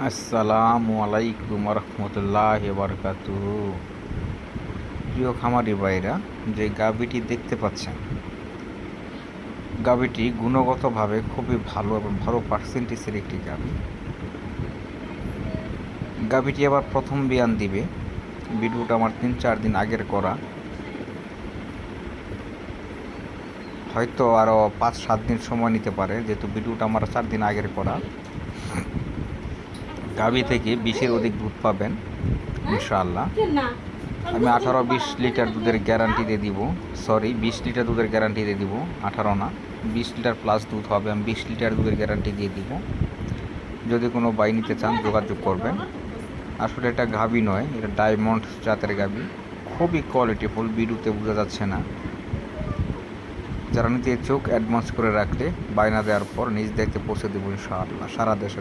আসসালামু আলাইকুম রহমতুল্লাহ বারকাতুহু। প্রিয় খামারি ভাইরা, যে গাভীটি দেখতে পাচ্ছেন, গাভীটি গুণগতভাবে খুবই ভালো এবং ভালো পার্সেন্টেজের একটি গাভী। গাভীটি আবার প্রথম বিয়ান দিবে। ভিডিওটা আমার 3-4 দিন আগের করা, হয়তো আরও 5-7 দিন সময় নিতে পারে, যেহেতু ভিডিওটা আমার 4 দিন আগের করা। গাভী থেকে 20-এর অধিক দুধ পাবেন ইনশাআল্লাহ। আমি 18-20 লিটার দুধের গ্যারান্টি দিয়ে দিব। 20 লিটার দুধের গ্যারান্টি দিয়ে দিব, 18 না, 20 লিটার প্লাস দুধ হবে। আমি 20 লিটার দুধের গ্যারান্টি দিয়ে দিব। যদি কোনো বাই নিতে চান যোগাযোগ করবেন। আসলে এটা গাভী নয়, এটা ডায়মন্ড জাতের গাভী, খুবই কোয়ালিটিফুল, ভিডিওতে বোঝা যাচ্ছে না। যারা নিতে চোখ অ্যাডভান্স করে রাখলে বায়না দেওয়ার পর নিজ দায়িত্বে পৌঁছে দেবো ইনশাআল্লাহ সারা দেশে।